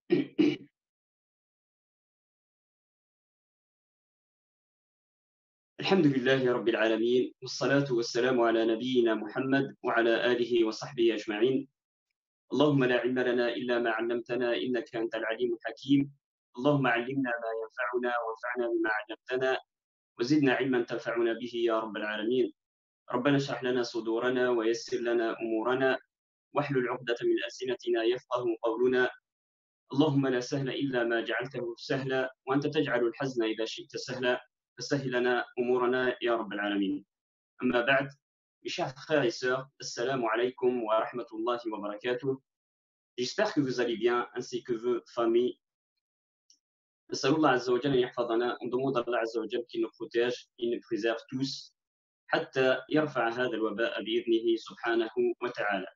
الحمد لله رب العالمين والصلاة والسلام على نبينا محمد وعلى آله وصحبه أجمعين. اللهم لا علم لنا إلا ما علمتنا إنك أنت العليم الحكيم. اللهم علمنا ما ينفعنا وانفعنا بما علمتنا وزدنا علما تنفعنا به يا رب العالمين. ربنا اشرح لنا صدورنا ويسر لنا أمورنا واحلل عقدة من ألسنتنا يفقه قولنا. اللهم لا سهل إلا ما جعلته سهلا وأنت تجعل الحزن إذا شئت سهلا فسهل لنا أمورنا يا رب العالمين. أما بعد، mes chers frères et sœurs, assalamu alaikum wa rahmatullahi wa barakatuh. J'espère que vous allez bien ainsi que vos familles. نسأل الله عز وجل أن يحفظنا. On demande à Allah عز وجل qu'il nous protège, il nous préserve tous حتى يرفع هذا الوباء بإذنه سبحانه وتعالى.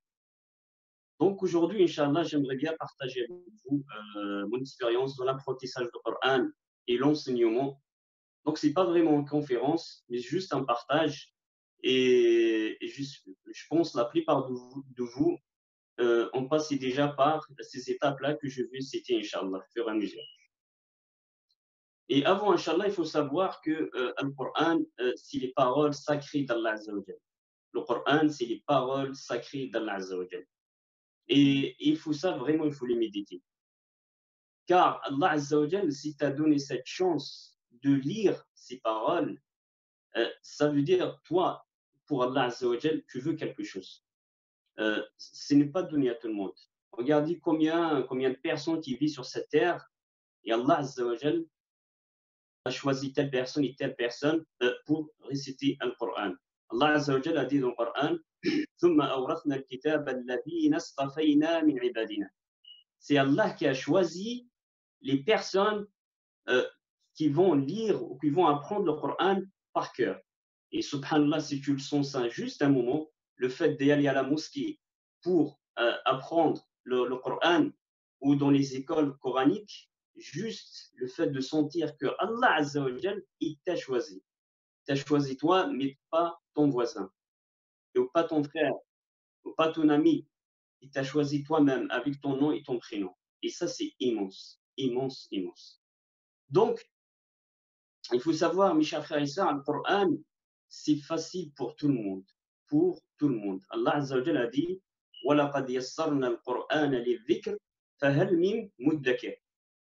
Donc aujourd'hui, Inch'Allah, j'aimerais bien partager avec vous mon expérience dans l'apprentissage du Coran et l'enseignement. Donc c'est pas vraiment une conférence, mais juste un partage. Et je pense la plupart de vous ont passé déjà par ces étapes-là que je vais citer, Inch'Allah, au fur et à mesure. Et avant, Inch'Allah, il faut savoir que le Coran, c'est les paroles sacrées d'Allah Azza wa Jal. Le Coran, c'est les paroles sacrées d'Allah Azza wa Jal. Et il faut ça, vraiment, il faut les méditer. Car Allah Azza wa Jal, si tu as donné cette chance de lire ces paroles, ça veut dire, toi, pour Allah Azza wa Jal, tu veux quelque chose. Ce n'est pas donné à tout le monde. Regardez combien de personnes qui vivent sur cette terre et Allah Azza wa Jal a choisi telle personne et telle personne pour réciter le Coran. Allah Azza wa Jal a dit dans le Coran ثم أورثنا الكتاب الذين اصطفينا من عبادنا. C'est Allah qui a choisi les personnes qui vont lire ou qui vont apprendre le Coran par cœur. Et subhanallah, si tu le sens ça juste un moment, le fait d'aller à la mosquée pour apprendre le Coran ou dans les écoles coraniques, juste le fait de sentir que Allah Azza wa Jal, il t'a choisi. Il t'a choisi toi, mais pas ton voisin, ou pas ton frère, ou pas ton ami. Il t'a choisi toi-même avec ton nom et ton prénom. Et ça, c'est immense, immense, immense. Donc, il faut savoir, mes chers frères et sœurs, le Coran, c'est facile pour tout le monde. Pour tout le monde. Allah Azza wa Jalla a dit وَلَقَدْ يَسَّرْنَا الْقُرْآنَ لِلذِّكْرِ فَهَلْ مِن مُدَّكِرٍ.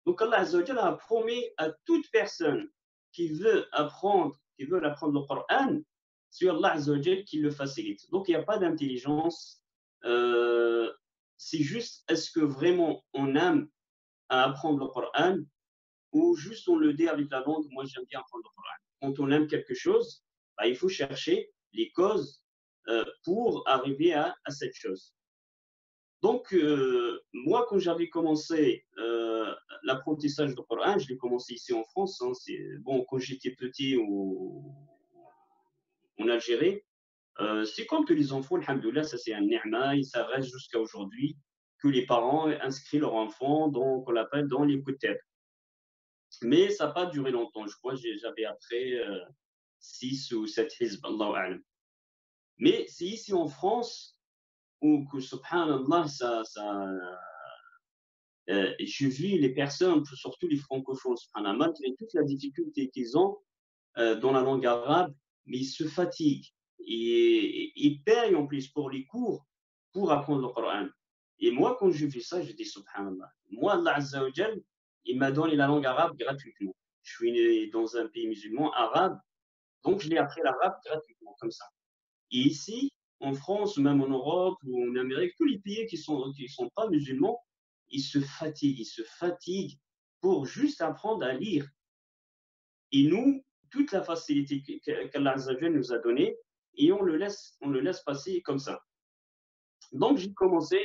Donc Allah Azza wa Jalla a promis à toute personne qui veut apprendre le Coran, c'est Allah Azza wa Jalla qui le facilite. Donc il n'y a pas d'intelligence. C'est juste, est-ce que vraiment on aime à apprendre le Coran ou juste on le dit avec la langue, moi j'aime bien apprendre le Coran. Quand on aime quelque chose, bah, il faut chercher les causes pour arriver à cette chose. Donc, moi, quand j'avais commencé l'apprentissage du Coran, je l'ai commencé ici en France. Hein, bon, quand j'étais petit en Algérie, c'est comme que les enfants, alhamdoulilah, ça c'est un ni'ma et ça reste jusqu'à aujourd'hui que les parents inscrivent leur enfant dans, qu'on l'appelle dans les kuteb. Mais ça n'a pas duré longtemps. Je crois que j'avais après 6 ou 7 hizb, Allahu a'lam. Mais c'est ici en France où, que, subhanallah, je vis les personnes, surtout les francophones, subhanallah, malgré toute la difficulté qu'ils ont dans la langue arabe, mais ils se fatiguent. Et ils payent en plus pour les cours pour apprendre le Coran. Et moi, quand je vis ça, je dis subhanallah. Moi, Allah Azza wa Jal, il m'a donné la langue arabe gratuitement. Je suis né dans un pays musulman arabe, donc je l'ai appris l'arabe gratuitement, comme ça. Et ici, en France, même en Europe ou en Amérique, tous les pays qui sont pas musulmans, ils se fatiguent pour juste apprendre à lire. Et nous, toute la facilité qu'Allah Azza wa Jal nous a donnée, et on le laisse passer comme ça. Donc j'ai commencé,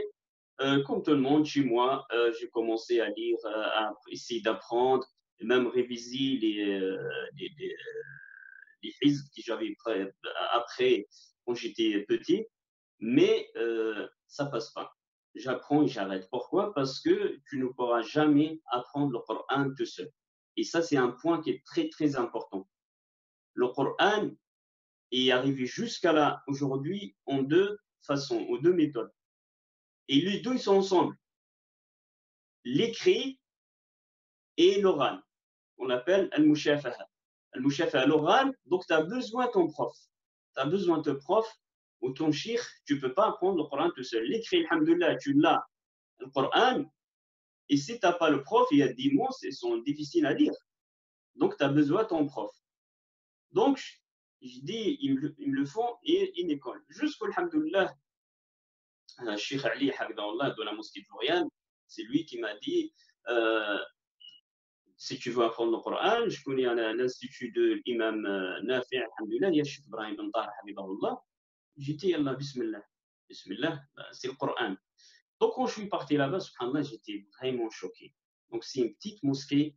comme tout le monde chez moi, j'ai commencé à lire, à essayer d'apprendre, et même réviser les hizb que j'avais après quand j'étais petit, mais ça passe pas. J'apprends et j'arrête. Pourquoi? Parce que tu ne pourras jamais apprendre le Coran tout seul. Et ça, c'est un point qui est très, très important. Le Coran est arrivé jusqu'à là, aujourd'hui, en deux façons, ou deux méthodes. Et les deux, ils sont ensemble. l'écrit et l'oral. On appelle al-mushafaha. Al-mushafaha, l'oral, donc tu as besoin de ton prof. Tu as besoin de ton prof ou ton shir, tu ne peux pas apprendre le Coran tout seul. L'écrit, alhamdoulilah, tu l'as, le Coran, et si tu n'as pas le prof, il y a des mots, ils sont difficiles à lire. Donc, tu as besoin de ton prof. Donc, je dis, ils me le font et une école. Jusqu'au, alhamdoulilah, Cheikh Ali, Habibullah, de la mosquée de Florian, c'est lui qui m'a dit, euh, si tu veux apprendre le Coran, je connais l'institut de l'imam Nafi, alhamdoulilah, il y a Cheikh Ibrahim Ben Tahar, Habibullah. J'ai dit, Allah, bismillah. Bismillah, c'est le Coran. Donc, quand je suis parti là-bas, subhanallah, j'étais vraiment choqué. Donc, c'est une petite mosquée.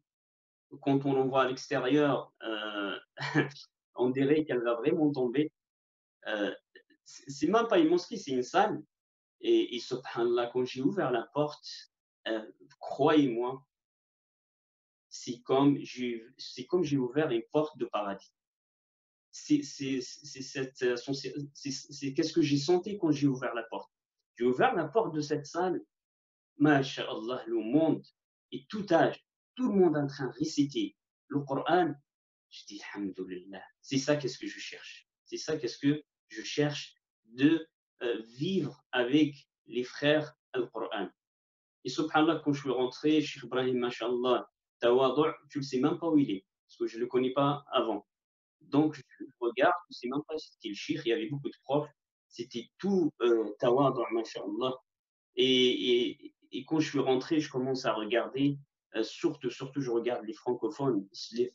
Quand on en voit à l'extérieur, on dirait qu'elle va vraiment tomber. Euh, c'est même pas une mosquée, c'est une salle. Et subhanallah, quand j'ai ouvert la porte, croyez-moi, c'est comme j'ai ouvert une porte de paradis. C'est qu'est-ce que j'ai senti quand j'ai ouvert la porte. J'ai ouvert la porte de cette salle, masha'Allah, le monde, et tout âge, tout le monde est en train de réciter le Coran. Je dis, alhamdoulilah, c'est ça qu'est-ce que je cherche. C'est ça qu'est-ce que je cherche de vivre avec les frères al-Coran. Et subhanallah, quand je suis rentré, Cheikh Ibrahim, masha'Allah, Tawadu', tu ne sais même pas où il est, parce que je ne le connais pas avant. Donc, je regarde, je ne sais même pas si c'était le Cheikh, il y avait beaucoup de profs, c'était tout Tawadu', masha'Allah. Et quand je suis rentré, je commence à regarder, surtout, je regarde les francophones,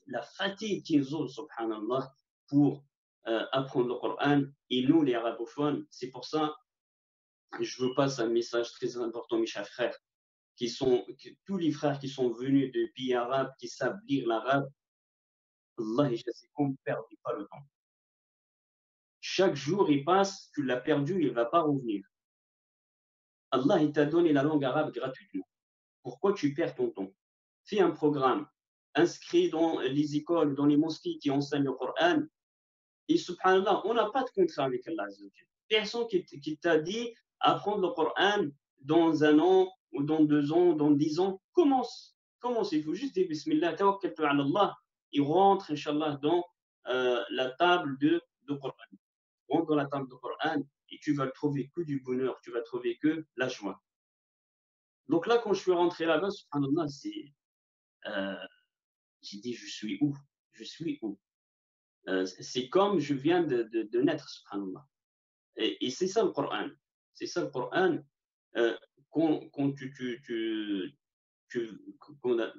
la fatigue qu'ils ont, subhanallah, pour apprendre le Coran, et nous, les arabophones. C'est pour ça que je vous passe un message très important, mes chers frères, tous les frères qui sont venus de pays arabes, qui savent lire l'arabe, Allah, je sais qu'on ne perdit pas le temps. Chaque jour, il passe, tu l'as perdu, il ne va pas revenir. Allah, il t'a donné la langue arabe gratuitement. Pourquoi tu perds ton temps? Fais un programme, inscrit dans les écoles, dans les mosquées qui enseignent le Coran. Et subhanallah, on n'a pas de contrat avec Allah. Personne qui t'a dit apprendre le Coran dans un an, ou dans 2 ans, dans 10 ans. Commence. Il faut juste dire Bismillah, tawakkaltu ala Allah. Il rentre, Inch'Allah, dans la table de Coran. Rentre dans la table de Coran et tu vas trouver que du bonheur, tu vas trouver que la joie. Donc là, quand je suis rentré là-bas, subhanallah, euh, j'ai dit, je suis où? Je suis où? C'est comme je viens de naître, subhanallah. Et c'est ça le Coran. C'est ça le Coran. Quand tu, qu'on a-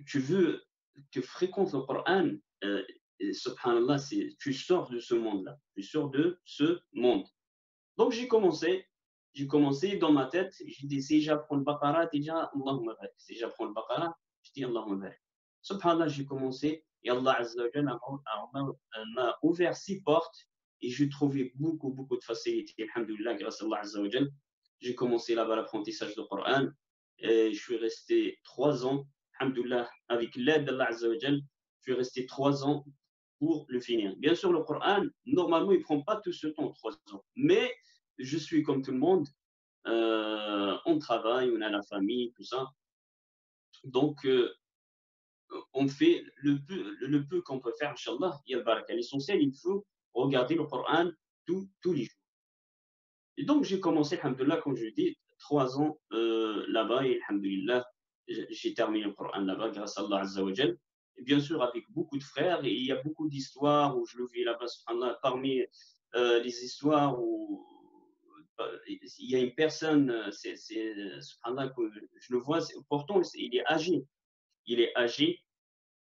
tu veux, tu fréquentes le Coran, subhanallah, tu sors de ce monde-là. Tu sors de ce monde. Donc j'ai commencé dans ma tête, j'ai dit, si j'apprends le Baqarah, déjà, Allahumma barik. Si j'apprends le Baqarah, je dis Allahumma barik. Subhanallah, j'ai commencé et Allah Azza wa Jalla m'a ouvert 6 portes et j'ai trouvé beaucoup, beaucoup de facilité. Alhamdulillah, grâce à Allah Azza wa Jalla. J'ai commencé là-bas l'apprentissage du Coran et je suis resté 3 ans, Alhamdulillah, avec l'aide d'Allah Azza wa Jalla. Je suis resté 3 ans pour le finir. Bien sûr, le Coran, normalement, il ne prend pas tout ce temps, 3 ans. Mais je suis comme tout le monde, on travaille, on a la famille, tout ça. Donc, on fait le peu qu'on peut faire, Inch'Allah, il y a le baraka. L'essentiel, il faut regarder le Coran tous les jours. Et donc, j'ai commencé, alhamdoulilah, comme je dis, 3 ans là-bas, et alhamdoulilah, j'ai terminé le Coran là-bas, grâce à Allah Azza wa Jal. Et bien sûr, avec beaucoup de frères, et il y a beaucoup d'histoires où je le vis là-bas, subhanallah, parmi les histoires où il y a une personne, subhanallah, que je le vois, pourtant, il est âgé. Il est âgé,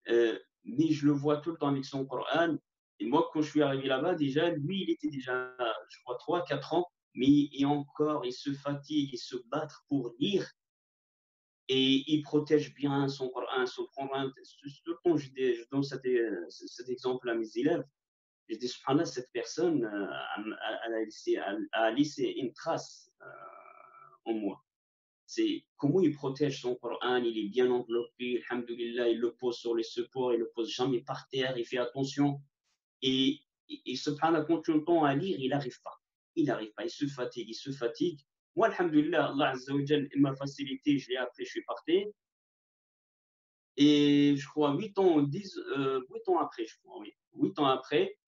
mais je le vois tout le temps avec son Coran. Et moi, quand je suis arrivé là-bas, déjà, lui, il était déjà, je crois, 3, 4 ans, mais et encore, il se fatigue, il se bat pour lire et il protège bien son Coran, son Coran. Tout le temps, je donne cet exemple à mes élèves. Je dis, subhanallah, cette personne a laissé une trace en moi. C'est comment il protège son Coran, il est bien enveloppé, alhamdoulilah, il le pose sur les supports, il le pose jamais par terre, il fait attention. Et subhanallah, quand tu entends à lire, il n'arrive pas. Il n'arrive pas, il se fatigue. Moi, alhamdoulilah, Allah Azza wa Jal m'a facilité, je l'ai appris, je suis parti. Et je crois 8 ans, 10, 8 ans après, je crois, oui. 8 ans après,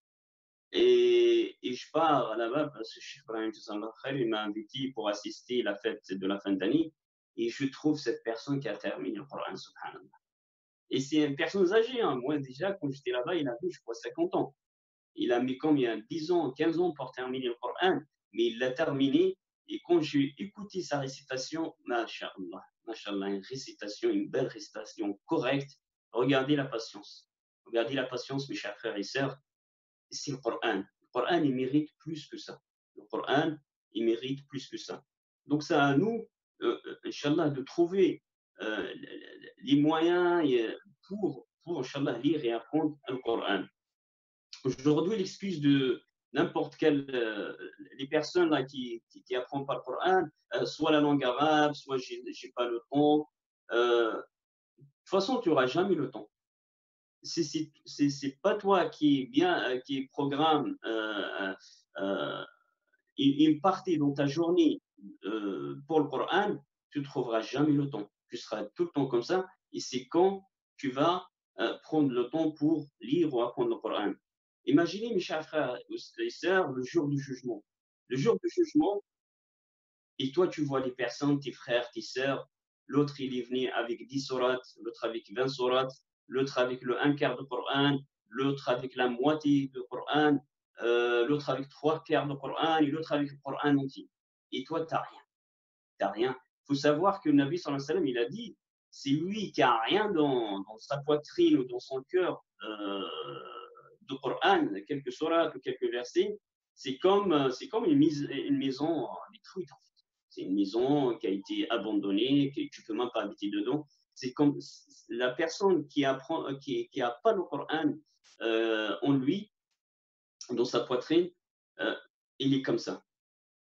et je pars là-bas parce que Cheikh Ibrahim Jazakallah Khair, il m'a invité pour assister à la fête de la fin d'année. Et je trouve cette personne qui a terminé le Coran, subhanallah. Et c'est une personne âgée, hein. Moi, déjà, quand j'étais là-bas, il avait, je crois, 50 ans. Il a mis combien? 10 ans, 15 ans pour terminer le Coran, mais il l'a terminé. Et quand j'ai écouté sa récitation, Masha'Allah, une récitation, une belle récitation correcte, regardez la patience. Regardez la patience, mes chers frères et sœurs, c'est le Coran. Le Coran, il mérite plus que ça. Le Coran, il mérite plus que ça. Donc, c'est à nous, Inch'Allah, de trouver les moyens pour Inch'Allah, lire et apprendre le Coran. Aujourd'hui, l'excuse de n'importe quelle les personnes là, qui apprennent pas le Coran, soit la langue arabe, soit j'ai pas le temps. De toute façon, tu n'auras jamais le temps. C'est pas toi qui programme une partie dans ta journée pour le Coran, tu ne trouveras jamais le temps. Tu seras tout le temps comme ça. Et c'est quand tu vas prendre le temps pour lire ou apprendre le Coran. Imaginez, mes chers frères et sœurs, le jour du jugement. Le jour du jugement, et toi, tu vois les personnes, tes frères, tes sœurs, l'autre, il est venu avec 10 sourates, l'autre avec 20 sourates, l'autre avec le un quart de Coran, l'autre avec la moitié de Coran, l'autre avec trois quarts de Coran, et l'autre avec le Coran entier. Et toi, tu n'as rien. Tu n'as rien. Il faut savoir que le Nabi sallallahu alayhi wa sallam, il a dit, c'est lui qui a rien dans sa poitrine ou dans son cœur de Coran, quelques sourates ou quelques versets, c'est comme une maison détruite. C'est une maison qui a été abandonnée, que tu ne peux même pas habiter dedans. C'est comme la personne qui apprend, qui a pas le Coran en lui, dans sa poitrine, il est comme ça.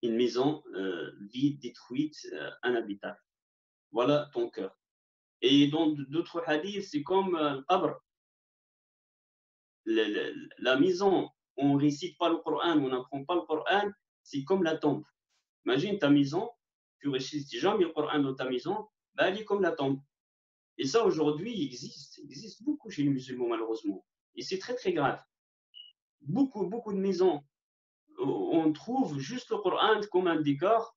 Une maison vide, détruite, inhabitable. Voilà ton cœur. Et dans d'autres hadiths, c'est comme qabr, la maison où on ne récite pas le Coran, où on n'apprend pas le Coran, c'est comme la tombe. Imagine ta maison, tu ne récites jamais le Coran dans ta maison, bah, elle est comme la tombe. Et ça, aujourd'hui, il existe beaucoup chez les musulmans, malheureusement. Et c'est très, très grave. Beaucoup de maisons où on trouve juste le Coran comme un décor,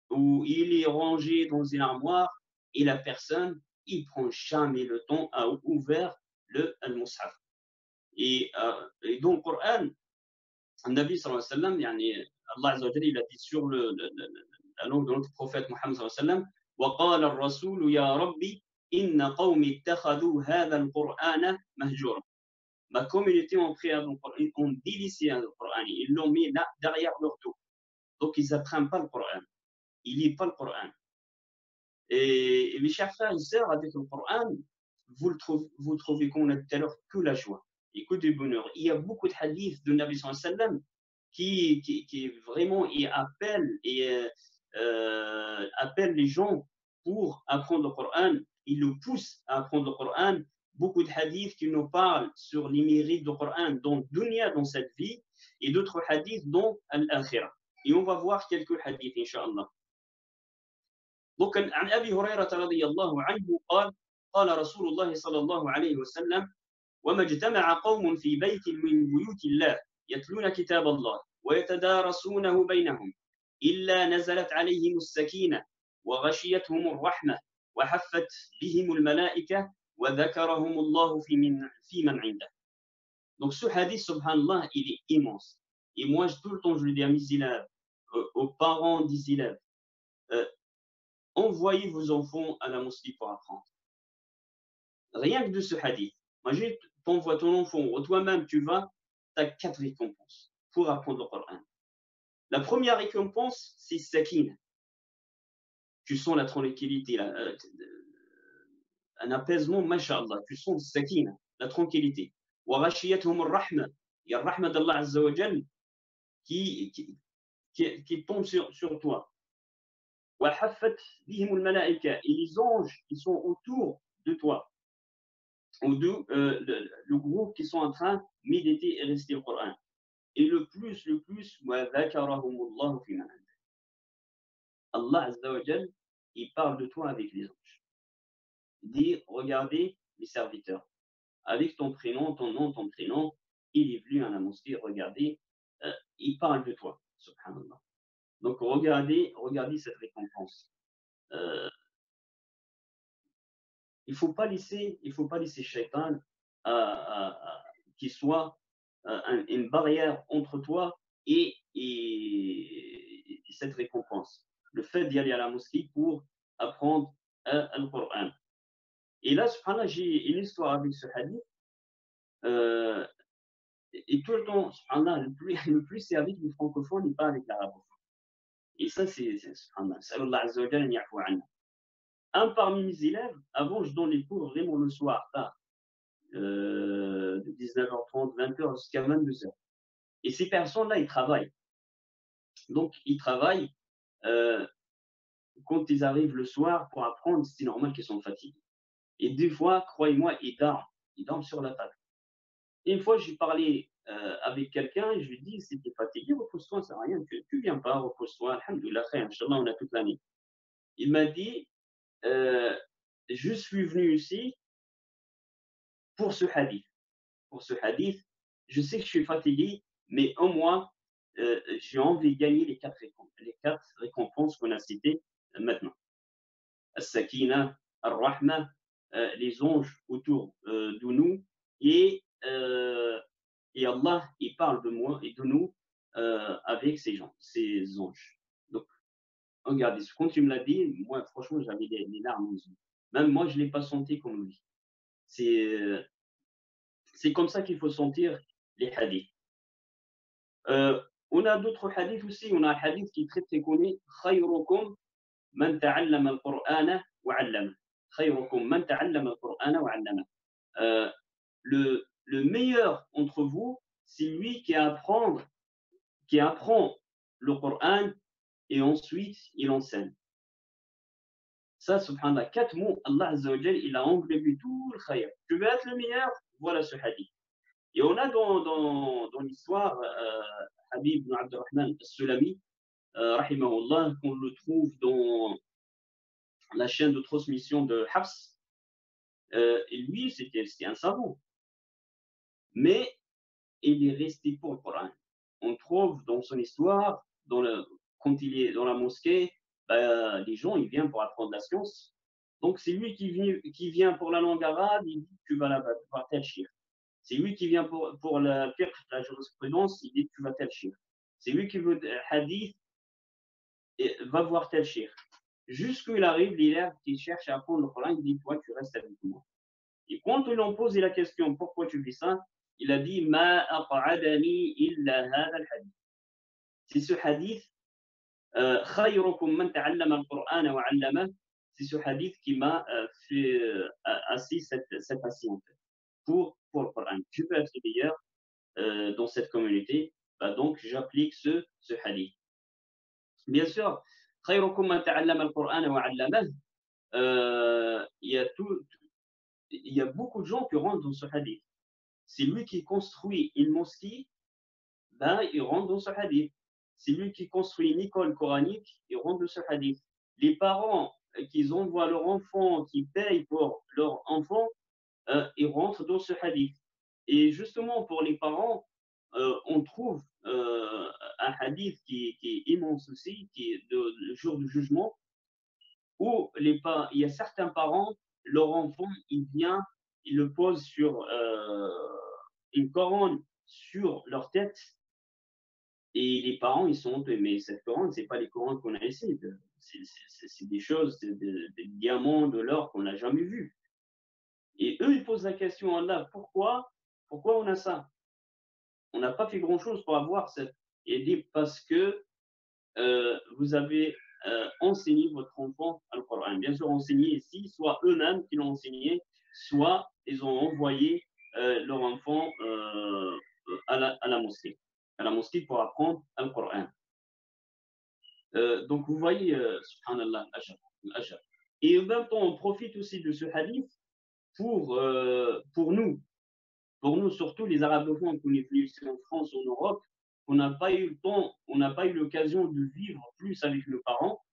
où il est rangé dans une armoire, et la personne, il prend jamais le temps à ouvrir le Al-Mus'haf. Et dans le Coran, le Nabi sallallahu alayhi wa sallam, Allah Azza wa Jalla, il a dit sur la langue de notre prophète Mohammed sallallahu alayhi wa sallam, وقال الرسول يا ربي إن قومي اتخذوا هذا القرآن مهجورا. Ma communauté ont pris ont délaissé le Coran, ils l'ont mis là derrière leur dos. Donc ils n'apprennent pas le Coran, ils ne lisent pas le Coran. Et mes chers frères et sœurs, avec le Coran, vous trouvez, comme on a dit tout à l'heure, que la joie et que du bonheur. Il y a beaucoup de hadiths de Nabi sallallahu alayhi wa sallam qui vraiment appelle les gens pour apprendre le Coran. Il le pousse à apprendre le Coran. Beaucoup de hadiths qui nous parlent sur les mérites du Coran dans dunya, dans cette vie, et d'autres hadiths dans l'akhirah. Et on va voir quelques hadiths, Inch'Allah. Donc, عن أبي هريرة رضي الله عنه قال قال رسول الله صلى الله عليه وسلم وما اجتمع قوم في بيت من بيوت الله يتلون كتاب الله ويتدارسونه بينهم إلا نزلت عليهم السكينة وغشيتهم الرحمة وحفت بهم الملائكة وذكرهم الله في من عنده. Donc ce hadith, subhanallah, il est immense. Et moi, tout le temps, je le dis à mes élèves, aux parents des élèves, envoyez vos enfants à la mosquée pour apprendre. Rien que de ce hadith. Imagine, tu envoies ton enfant, ou toi-même tu vas, tu as 4 récompenses pour apprendre le Coran. La première récompense, c'est sakina. Tu sens la tranquillité, un apaisement, masha'Allah. Tu sens sakina, la tranquillité. Wa ghashiyatuhum ar-rahma. Il y a le rahma d'Allah Azza wa Jal qui tombe sur toi. Wa haffat bihim al-malaika. Et les anges, ils sont autour de toi. Ou le groupe qui sont en train de méditer et réciter le Coran. Et le plus, Allah Azza wa Jal, il parle de toi avec les anges. Il dit, regardez les serviteurs, avec ton prénom, ton nom, ton prénom, il est venu à la mosquée, regardez, il parle de toi, subhanallah. Donc regardez cette récompense. Euh, il faut pas laisser Shaitan qu'il soit une barrière entre toi et cette récompense. Le fait d'y aller à la mosquée pour apprendre le Coran. Et là, subhanallah, j'ai une histoire avec ce hadith. Euh, et tout le temps, subhanallah, le plus c'est avec les francophones et pas avec l'arabophone. Et ça, subhanallah. Sallallahu Azza wa Jalla an ya'fu anna. Un parmi mes élèves, avant, je donne les cours vraiment le soir, tard, de 19h30, 20h jusqu'à 22h. Et ces personnes-là, ils travaillent. Donc, ils travaillent. euh, Quand ils arrivent le soir pour apprendre, c'est normal qu'ils sont fatigués. Et des fois, croyez-moi, ils dorment. Ils dorment sur la table. Et une fois, j'ai parlé avec quelqu'un et je lui ai dit, si tu es fatigué, repose-toi, ça sert à rien. Tu viens pas, repose-toi. Alhamdoulilah, Inch'Allah, on a toute l'année. Il m'a dit, euh, je suis venu ici pour ce hadith. Pour ce hadith, je sais que je suis fatigué, mais au moins, j'ai envie de gagner les quatre récompenses qu'on a citées maintenant. As-Sakina, Ar-Rahma, les anges autour de nous, et, euh, et Allah, il parle de moi et de nous avec ces gens, ces anges. Donc, regardez, quand tu me l'as dit, moi, franchement, j'avais des larmes aux yeux. Même moi, je ne l'ai pas senti comme lui. C'est euh, c'est comme ça qu'il faut sentir les hadiths. On a d'autres hadiths aussi. On a un hadith qui est très très connu. خيركم من تعلم القرآن وعلمه. خيركم من تعلم القرآن وعلمه. Euh, le meilleur entre vous, c'est lui qui apprend le Coran et ensuite il enseigne. Ça, subhanallah, quatre mots, Allah Azza wa Jal, il a englobé tout le khayr. Tu veux être le meilleur? Voilà ce hadith. Et on a dans l'histoire Habib ibn Abdurrahman al-Sulami, rahimahullah, qu'on le trouve dans la chaîne de transmission de Hafs. Et lui, c'était un savant. Mais il est resté pour le Coran. On trouve dans son histoire, quand il est dans la mosquée, les gens, ils viennent pour apprendre la science. Donc, c'est lui qui vient pour la langue arabe, il dit tu vas là-bas, tu vas tel shir. C'est lui qui vient pour la fiqh, la jurisprudence, il dit tu vas tel shir. C'est lui qui veut hadith, et va voir tel shir. Jusqu'où il arrive, l'élève qui cherche à apprendre le Coran, il dit toi, tu restes avec moi. Et quand ils lui ont posé la question pourquoi tu fais ça, il a dit Ma aq'adani illa hadha al-hadith. C'est ce hadith, khayrukum man ta'allama al-Qur'an wa 'allama. C'est ce hadith qui m'a fait assis cette assis en fait pour le Coran. Je peux être meilleur dans cette communauté, donc j'applique ce hadith. Bien sûr, khayrukum man ta'allama al-Qur'an wa 'allama. Il y a beaucoup de gens qui rentrent dans ce hadith. C'est lui qui construit une mosquée, il rentre dans ce hadith. C'est lui qui construit une école coranique, il rentre dans ce hadith. Les parents qui envoient leur enfant, qui payent pour leur enfant, ils rentrent dans ce hadith. Et justement, pour les parents, on trouve un hadith qui est immense aussi, qui est le jour du jugement, où il y a certains parents, leur enfant, il vient, il le pose sur une couronne sur leur tête, et les parents, ils sont honteux. Mais cette couronne, c'est pas les couronnes qu'on a ici. C'est des choses, des diamants, de l'or qu'on n'a jamais vu. Et eux, ils posent la question à Allah, pourquoi on a ça? On n'a pas fait grand-chose pour avoir ça. Et il dit, parce que vous avez enseigné votre enfant à le Coran. Bien sûr, enseigné ici, soit eux-mêmes qui l'ont enseigné, soit ils ont envoyé leur enfant à la mosquée. À la mosquée pour apprendre le Coran. Donc vous voyez, subhanallah, l'ajab. Et en même temps, on profite aussi de ce hadith pour nous. Pour nous, surtout les arabophones qu'on est venus ici en France, en Europe, on n'a pas eu le temps, on n'a pas eu l'occasion de vivre plus avec nos parents.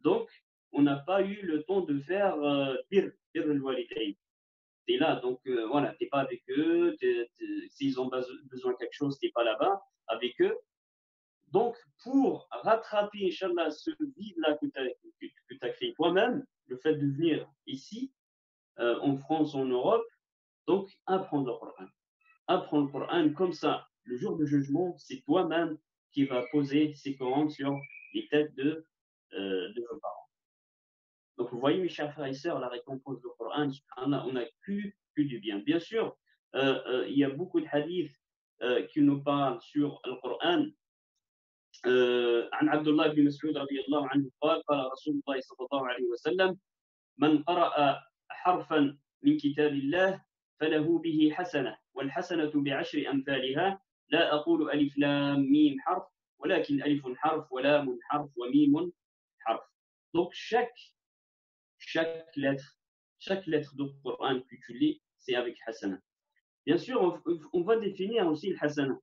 Donc, on n'a pas eu le temps de faire bir al-walidayn. Tu es là, donc voilà, tu n'es pas avec eux, s'ils ont besoin de quelque chose, tu n'es pas là-bas avec eux. Donc, pour rattraper, Inch'Allah, ce vide-là que tu as créé toi-même, le fait de venir ici, en France, en Europe, donc apprendre le Coran. Apprendre le Coran comme ça. Le jour du jugement, c'est toi-même qui vas poser ces Corans sur les têtes de vos parents. Donc, vous voyez, mes chers frères et sœurs, la récompense du Coran, on n'a que du bien. Bien sûr, il y a beaucoup de hadiths qui nous parlent sur le Coran. عن عبد الله بن مسعود رضي الله عنه قال قال رسول الله صلى الله عليه وسلم من قرأ حرفا من كتاب الله فله به حسنة والحسنة بعشر أمثالها لا أقول ألف لام ميم حرف ولكن ألف حرف ولام حرف وميم حرف. Donc chaque lettre du Coran que tu lis, c'est avec hasana. Bien sûr, on va définir aussi le hasana.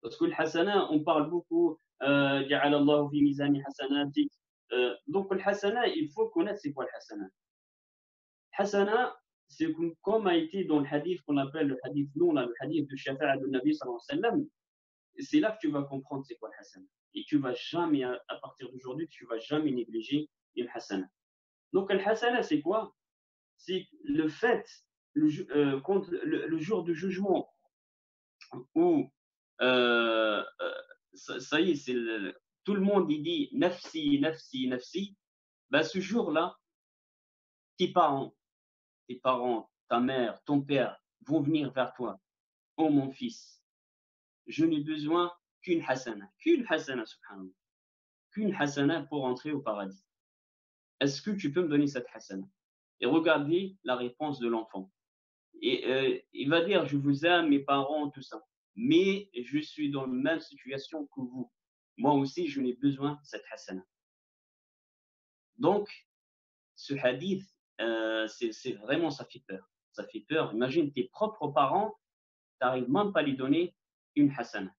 Parce que le hasana, on parle beaucoup, جعل الله في ميزان حسناتك. Donc le hasana, il faut connaître c'est quoi le hasana. Hasana, c'est comme a été dans le hadith qu'on appelle le hadith non, le hadith de Shafa'a de Nabi sallallahu alayhi wa sallam. C'est là que tu vas comprendre c'est quoi le hasana. Et tu vas jamais, à partir d'aujourd'hui, tu vas jamais négliger une hasana. Donc le hasana, c'est quoi? C'est le fait, quand le jour du jugement, où ça y est, tout le monde il dit nafsi, nafsi, nafsi, bah, ce jour-là, tes parents, ta mère, ton père vont venir vers toi. Oh mon fils, je n'ai besoin qu'une hasana, subhanallah, qu'une hasana pour entrer au paradis. Est-ce que tu peux me donner cette hasana? Et regardez la réponse de l'enfant. Et il va dire, je vous aime, mes parents, tout ça. Mais je suis dans la même situation que vous. Moi aussi, je n'ai besoin de cette hasana. Donc, ce hadith, c'est vraiment, ça fait peur. Ça fait peur. Imagine tes propres parents, tu n'arrives même pas à lui donner une hasana.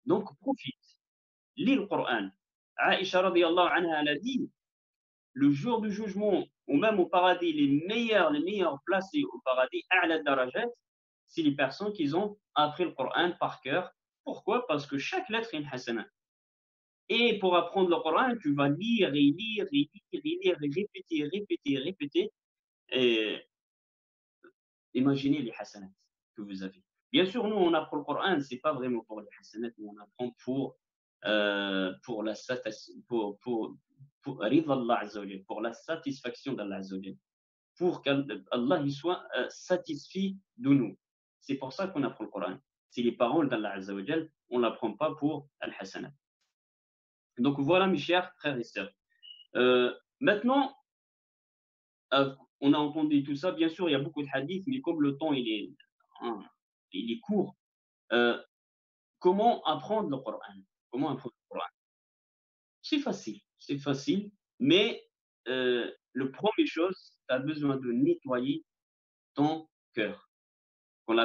Donc, profite. Lis le Coran. Aïcha radiallahu anha, elle a dit, le jour du jugement, ou même au paradis, les meilleurs placés au paradis, a'la darajat, c'est les personnes qui ont appris le Coran par cœur. Pourquoi? Parce que chaque lettre est une hasana. Et pour apprendre le Coran, tu vas lire et lire et lire et lire et répéter, répéter, répéter. Et imaginez les hasanats que vous avez. Bien sûr, nous, on apprend le Coran, c'est pas vraiment pour les hasanats, mais on apprend pour la pour la satisfaction d'Allah Azza wa Jal, pour qu'Allah il soit satisfait de nous. C'est pour ça qu'on apprend le Coran. C'est les paroles d'Allah Azza wa Jal, on ne l'apprend pas pour Al-Hasanat. Donc voilà, mes chers frères et sœurs. Maintenant, on a entendu tout ça. Bien sûr, il y a beaucoup de hadiths, mais comme le temps il est court, comment apprendre le Coran? Comment apprendre le Coran? C'est facile, mais le premier chose, tu as besoin de nettoyer ton cœur. Il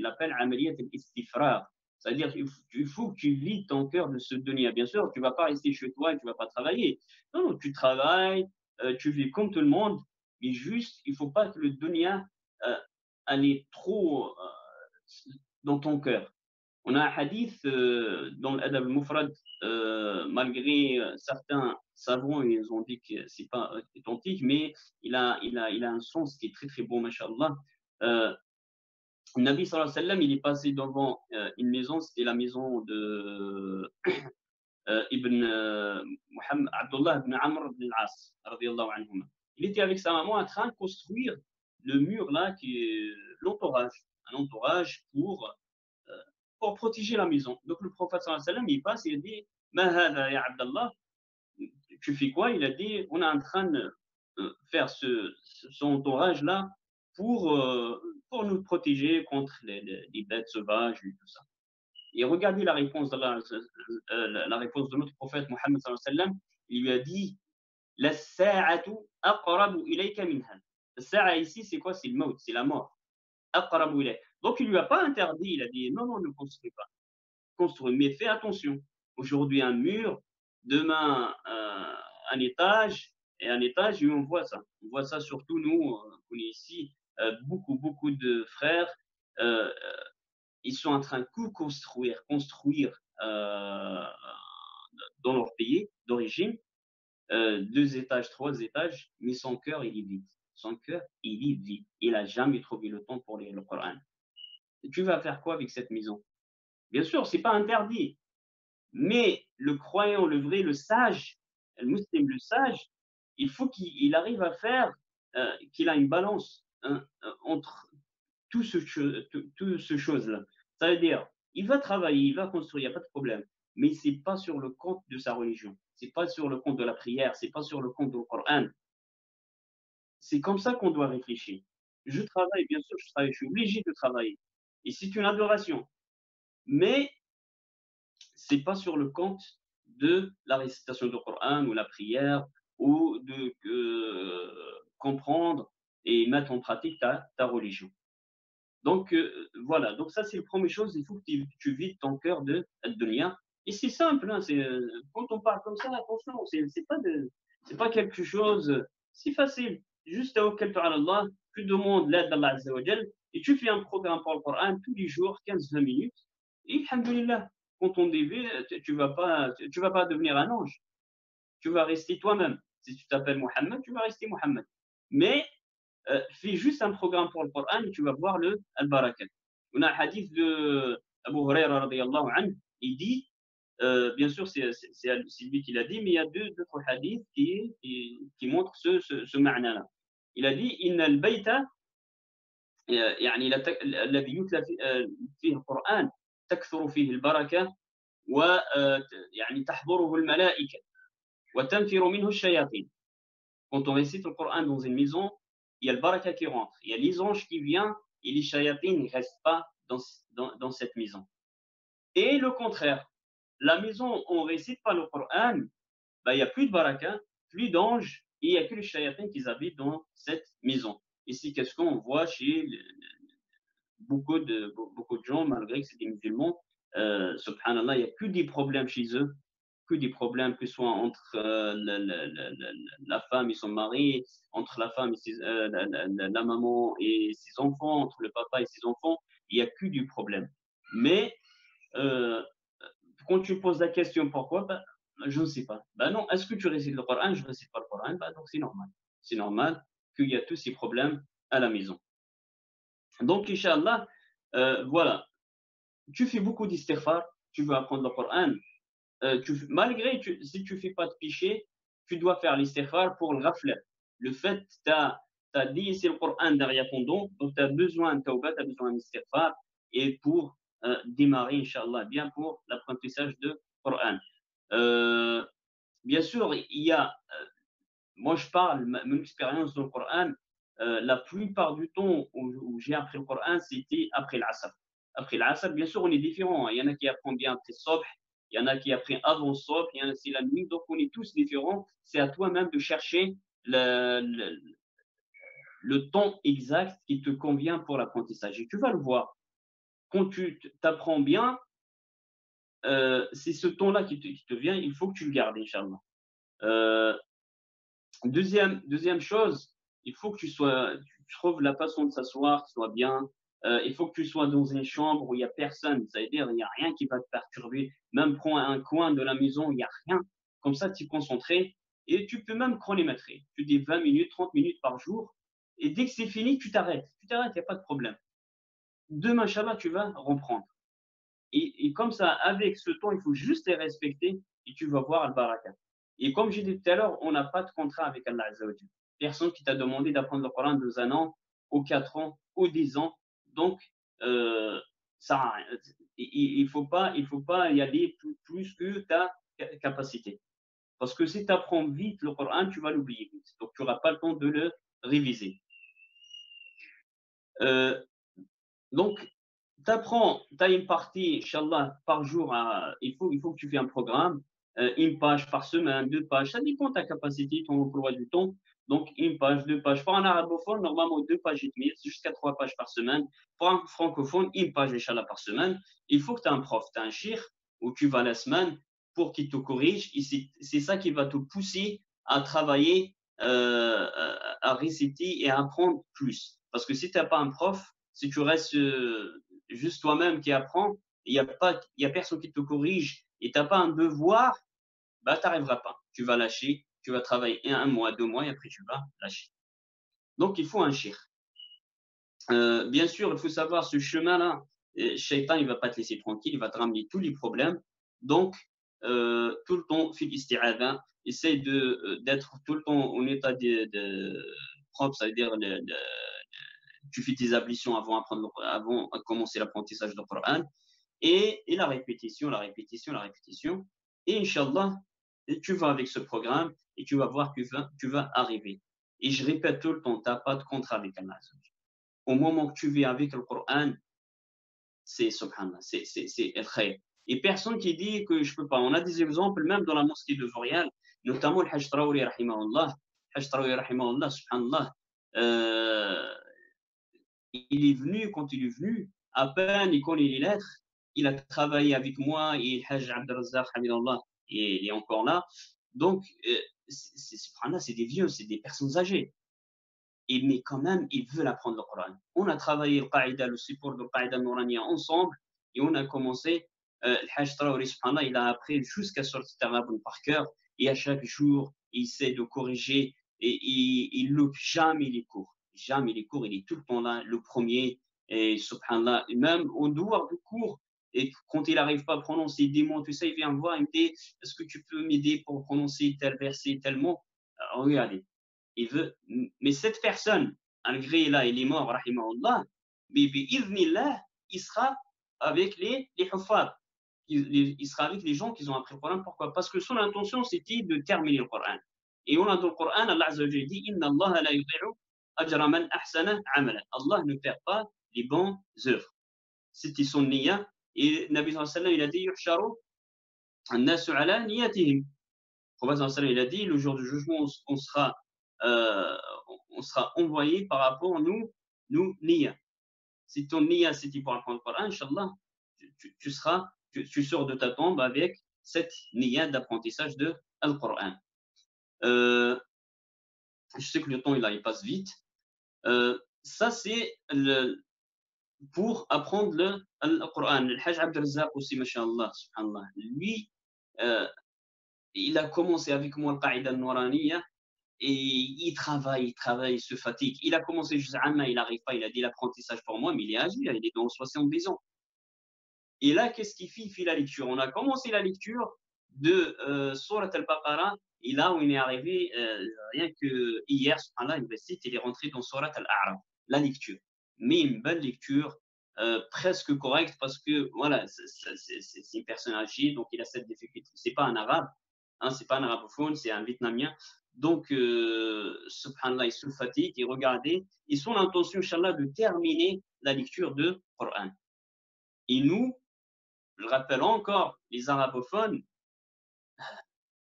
appelle amaliyat al-istifragh. C'est-à-dire qu'il faut que tu vides ton cœur de ce dunya. Bien sûr, tu ne vas pas rester chez toi et tu ne vas pas travailler. Non, non, tu travailles, tu vis comme tout le monde, mais juste, il ne faut pas que le dunya aille trop dans ton cœur. On a un hadith dans l'Adab al-Mufrad, malgré certains savants, ils ont dit que ce n'est pas authentique, mais il a un sens qui est très très bon, mashallah. Le Nabi sallallahu alayhi wa sallam, il est passé devant une maison, c'était la maison de Ibn Abdullah ibn Amr ibn al-As, radiyallahu anhuma. Il était avec sa maman en train de construire le mur là, qui est l'entourage, un entourage pour protéger la maison. Donc le prophète sallallahu alayhi wa sallam, il passe et il dit Ma hada ya Abdallah, tu fais quoi? Il a dit on est en train de faire son entourage là pour nous protéger contre les bêtes sauvages et tout ça. Et regardez la réponse la réponse de notre prophète Mohammed sallallahu alayhi wa sallam. Il lui a dit La sa'atu aqrabu ilayka minha. La sa'a ici, c'est quoi? C'est le maut, c'est la mort. Aqrabu ilayka. Donc il lui a pas interdit, il a dit non, non, ne construis pas. Construis, mais fais attention. Aujourd'hui, un mur, demain un étage, et un étage, et on voit ça. On voit ça surtout nous, on est ici, beaucoup de frères, euh, ils sont en train de construire dans leur pays d'origine, 2 étages, 3 étages, mais son cœur, il est vide. Son cœur, il est vide. Il n'a jamais trouvé le temps pour lire le Coran. Et tu vas faire quoi avec cette maison? Bien sûr, c'est pas interdit, mais le croyant, le vrai, le sage, le musulman, le sage, il faut qu'il arrive à faire, qu'il a une balance hein, entre tout ce chose-là. Ça veut dire, il va travailler, il va construire, il n'y a pas de problème, mais c'est pas sur le compte de sa religion, c'est pas sur le compte de la prière, c'est pas sur le compte du Coran. C'est comme ça qu'on doit réfléchir. Je travaille, bien sûr, je travaille, je suis obligé de travailler. Et c'est une adoration. Mais c'est pas sur le compte de la récitation du Coran ou la prière ou de comprendre et mettre en pratique ta religion. Donc voilà, donc ça c'est la première chose, il faut que tu vides ton cœur de dunya. Et c'est simple, hein, quand on parle comme ça, attention, c'est pas quelque chose, c'est facile. Juste tawakkal ala Allah, tu demandes l'aide d'Allah Azza wa Jal, et tu fais un programme pour le Coran tous les jours, 15-20 minutes, et alhamdoulilah, quand on début, tu vas pas devenir un ange, tu vas rester toi-même. Si tu t'appelles Mohammed, tu vas rester Mohammed. Mais fais juste un programme pour le Coran et tu vas voir le al-barakat. On a un hadith de Abu Huraira radiyallahu anhu, il dit, bien sûr c'est lui qui l'a dit, mais il y a d'autres hadiths qui montrent ce ma'na-là. Il a dit, inna al-bayta, يعني الذي يتلى فيه القرآن تكثر فيه البركة ويعني تحضره الملائكة وتنفر منه الشياطين. Quand on récite le Coran dans une maison, il y a le baraka qui rentre, il y a les anges qui viennent et les shayatines ne restent pas dans cette maison. Et le contraire, la maison où on ne récite pas le Coran, bah, il n'y a plus de baraka, plus d'anges et il n'y a que les shayatines qui habitent dans cette maison. Ici, qu'est-ce qu'on voit chez beaucoup de gens, malgré que c'est des musulmans, subhanallah, il n'y a que des problèmes chez eux, que des problèmes, que ce soit entre la femme et son mari, entre la femme et la maman et ses enfants, entre le papa et ses enfants, il n'y a que du problème. Mais euh, quand tu poses la question pourquoi, ben, je ne sais pas. Ben non, est-ce que tu récites le Coran? Je ne récite pas le Coran, ben donc c'est normal. C'est normal qu'il y a tous ces problèmes à la maison. Donc, Inch'Allah, voilà, tu fais beaucoup d'istighfar, tu veux apprendre le Coran, si tu ne fais pas de péché, tu dois faire l'istighfar pour le ghafla. Le fait que tu as délaissé le Coran derrière ton dos, donc tu as besoin de tawbah, tu as besoin d'istighfar, et pour démarrer, Inch'Allah, bien pour l'apprentissage de Coran. Bien sûr, il y a moi, je parle, mon expérience dans le Coran, la plupart du temps où j'ai appris le Coran, c'était après l'Asr. Après l'Asr, bien sûr, on est différents. Il y en a qui apprennent bien après le Sobh, il y en a qui apprennent avant le Sobh, il y en a c'est la nuit, donc on est tous différents. C'est à toi-même de chercher le temps exact qui te convient pour l'apprentissage. Et tu vas le voir. Quand tu t'apprends bien, c'est ce temps-là qui te vient, il faut que tu le gardes, Inch'Allah. Deuxième chose, il faut que tu trouves la façon de s'asseoir, qui soit bien. Il faut que tu sois dans une chambre où il n'y a personne. Ça veut dire, il n'y a rien qui va te perturber. Même prends un coin de la maison, il n'y a rien. Comme ça, tu es concentré. Et tu peux même chronométrer. Tu dis 20 minutes, 30 minutes par jour. Et dès que c'est fini, tu t'arrêtes. Tu t'arrêtes, il n'y a pas de problème. Demain, Inch'Allah, tu vas reprendre. Et comme ça, avec ce temps, il faut juste les respecter et tu vas voir al-baraka. Et comme j'ai dit tout à l'heure, on n'a pas de contrat avec Allah Azza wa Jal. Personne qui t'a demandé d'apprendre le Coran dans un an, ou 4 ans, ou 10 ans. Donc, ça, il faut pas y aller plus que ta capacité. Parce que si tu apprends vite le Coran, tu vas l'oublier vite. Donc, tu n'auras pas le temps de le réviser. Donc, tu apprends, tu as une partie, Inch'Allah, par jour, il faut que tu fais un programme, une page par semaine, 2 pages, ça dépend de ta capacité, ton emploi du temps. Donc, une page, 2 pages. Pour un arabophone, normalement, 2 pages et demie, jusqu'à 3 pages par semaine. Pour un francophone, une page, Inch'Allah, par semaine. Il faut que tu aies un prof, tu as un shir où tu vas la semaine, pour qu'il te corrige. Et c'est ça qui va te pousser à travailler, à réciter et à apprendre plus. Parce que si tu n'as pas un prof, si tu restes juste toi-même qui apprends, il y a personne qui te corrige et tu n'as pas un devoir, bah, tu n'arriveras pas. Tu vas lâcher, tu vas travailler un mois, 2 mois et après tu vas lâcher. Donc il faut un shir. Bien sûr, il faut savoir ce chemin-là, Shaitan, il ne va pas te laisser tranquille, il va te ramener tous les problèmes. Donc, tout le temps, fil isti'adha, essaye d'être tout le temps en état propre, ça veut dire tu fais tes ablutions avant de commencer l'apprentissage du Coran, et la répétition, la répétition, la répétition. Et Inch'Allah, tu vas avec ce programme et tu vas voir que tu vas arriver. Et je répète tout le temps, tu n'as pas de contrat avec Allah. Au moment que tu vis avec le Coran, c'est subhanallah, c'est el khayr. Et personne qui dit que je peux pas. On a des exemples même dans la mosquée de Vorial, notamment le Hajj Traouri rahimahullah. Hajj Traouri rahimahullah, subhanallah. Euh, il est venu, quand il est venu, à peine il connaît les lettres, il a travaillé avec moi et le Hajj Abdelrazak hamidallah, et il est encore là. Donc, subhanallah, c'est des vieux, c'est des personnes âgées. Mais quand même, ils veulent apprendre le Coran. On a travaillé le Qaïda, le support de Qaïda Nourania ensemble, et on a commencé, le Hajj Traoré, subhanallah, il a appris jusqu'à sortir Tarabun par cœur, et à chaque jour, il essaie de corriger, et il loupe jamais les cours. Jamais les cours, il est tout le temps là, le premier, et subhanallah, et même au dehors du cours, et quand il n'arrive pas à prononcer des mots, tout ça, il vient me voir, il me dit, est-ce que tu peux m'aider pour prononcer tel verset, tel mot? Regardez, il veut, mais cette personne, malgré là, il est mort, rahimahullah, mais bi'idhnillah, il sera avec les huffaz. Il sera avec les gens qui ont appris le Coran. Pourquoi? Parce que son intention, c'était de terminer le Coran. Et on a dans le Coran, Allah Azza wa Jalla dit Inna Allah la yudhi'u ajra man ahsana amala. Allah ne perd pas les bonnes œuvres. C'était son niya. Et Nabi sallallahu alayhi wa sallam, il a dit Yuhsharu an-nasu ala niyatihim. Le prophète sallallahu alayhi wa sallam, il a dit le jour du jugement, euh, on sera envoyé par rapport à nous niya. Si ton niya, c'était pour apprendre le Coran, Inch'Allah, tu sors de ta tombe avec cette niya d'apprentissage de Al-Coran. Je sais que le temps, il passe vite. Ça, c'est pour apprendre le Coran. Le Hajj Abdelrazak aussi, masha'Allah, subhanallah. Lui, il a commencé avec moi le Qaïda Nouraniya. Et il travaille, il se fatigue. Il a commencé juste Amma, il n'arrive pas, il a dit l'apprentissage pour moi, mais il est âgé, il est dans 70 ans. Et là, qu'est-ce qu'il fait? Il fait la lecture. On a commencé la lecture de Surat al-Baqarah, et là où il est arrivé, rien que hier, subhanallah, il est rentré dans Surat al-A'raf, la lecture. Mais une belle lecture, presque correcte, parce que voilà, c'est une personne âgée, donc il a cette difficulté. C'est pas un arabe, hein, c'est pas un arabophone, c'est un vietnamien. Donc, subhanallah, il se fatigue, et regardez, et son intention, Inch'Allah, de terminer la lecture de Coran. Et nous, je rappelle encore, les arabophones,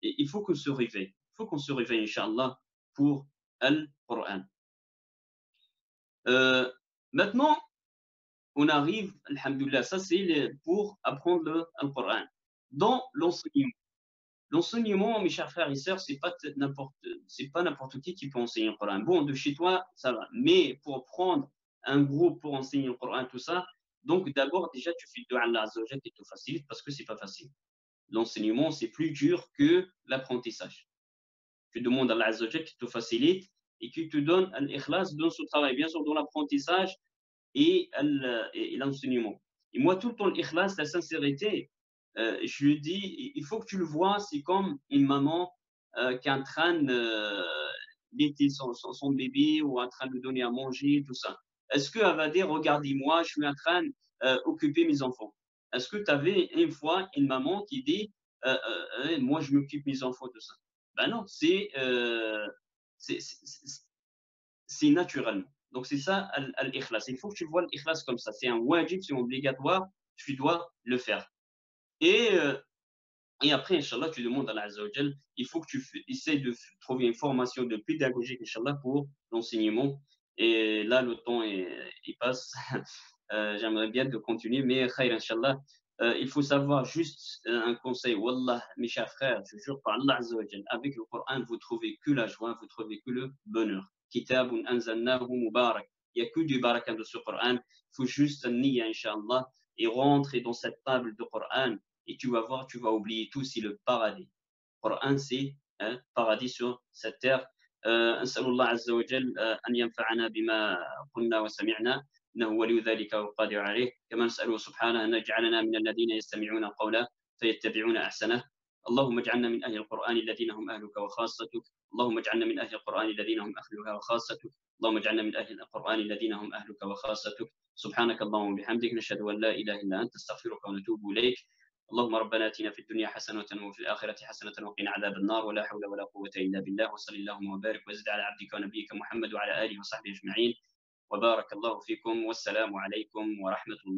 il faut qu'on se réveille. Il faut qu'on se réveille, Inch'Allah, pour Al-Coran. Maintenant, on arrive, alhamdoulilah, ça c'est pour apprendre le Coran. Dans l'enseignement. L'enseignement, mes chers frères et sœurs, c'est pas n'importe qui peut enseigner le Coran. Bon, de chez toi, ça va. Mais pour prendre un groupe pour enseigner le Coran, tout ça, donc d'abord, déjà, tu fais de Allah Azza wa Jalla qui te facilite parce que c'est pas facile. L'enseignement, c'est plus dur que l'apprentissage. Tu demandes à Allah Azza wa Jalla qui te facilite et qui te donne l'ikhlas dans ce travail, bien sûr, dans l'apprentissage et l'enseignement. Et moi, tout le temps, l'ikhlas, la sincérité, je lui dis, il faut que tu le vois, c'est comme une maman qui est en train d'élever son bébé ou en train de donner à manger, tout ça. Est-ce qu'elle va dire, regardez-moi, je suis en train d'occuper mes enfants? Est-ce que tu avais une fois une maman qui dit, moi, je m'occupe mes enfants, tout ça? Ben non, c'est naturellement. Donc, c'est ça l'ikhlas. Il faut que tu vois l'ikhlas comme ça. C'est un wajib, c'est obligatoire, tu dois le faire. Et, et après, Inch'Allah, tu demandes à Allah Azza wa Jal, il faut que tu essaies de trouver une formation de pédagogique, Inch'Allah, pour l'enseignement. Et là, le temps il passe. J'aimerais bien de continuer, mais khayr, Inch'Allah. Il faut savoir juste un conseil. Wallah, mes chers frères, je jure par Allah Azza wa Jal, avec le Coran, vous trouvez que la joie, vous trouvez que le bonheur. Kitabun anzalnahu mubarak. Il n'y a que du baraka de ce Coran. Il faut juste un niya, Inch'Allah, et rentrer dans cette table de Coran. Et tu vas voir, tu vas oublier tout, c'est le paradis. Coran, c'est un paradis sur cette terre. أسأل الله عز وجل أن ينفعنا بما قلنا وسمعنا إنه ولي ذلك والقادر عليه. كما نسأله سبحانه أن يجعلنا من الذين يستمعون القول فيتبعون أحسنه. اللهم اجعلنا من أهل القرآن الذين هم أهلك وخاصتك. اللهم اجعلنا من أهل القرآن الذين هم أهلك وخاصتك. اللهم اجعلنا من أهل القرآن الذين هم أهلك وخاصتك. سبحانك اللهم وبحمدك نشهد أن لا إله إلا أنت نستغفرك ونتوب إليك. اللهم ربنا اتنا في الدنيا حسنة وفي الآخرة حسنة وقنا عذاب النار ولا حول ولا قوة إلا بالله وصل اللهم وبارك وزد على عبدك ونبيك محمد وعلى آله وصحبه أجمعين وبارك الله فيكم والسلام عليكم ورحمة الله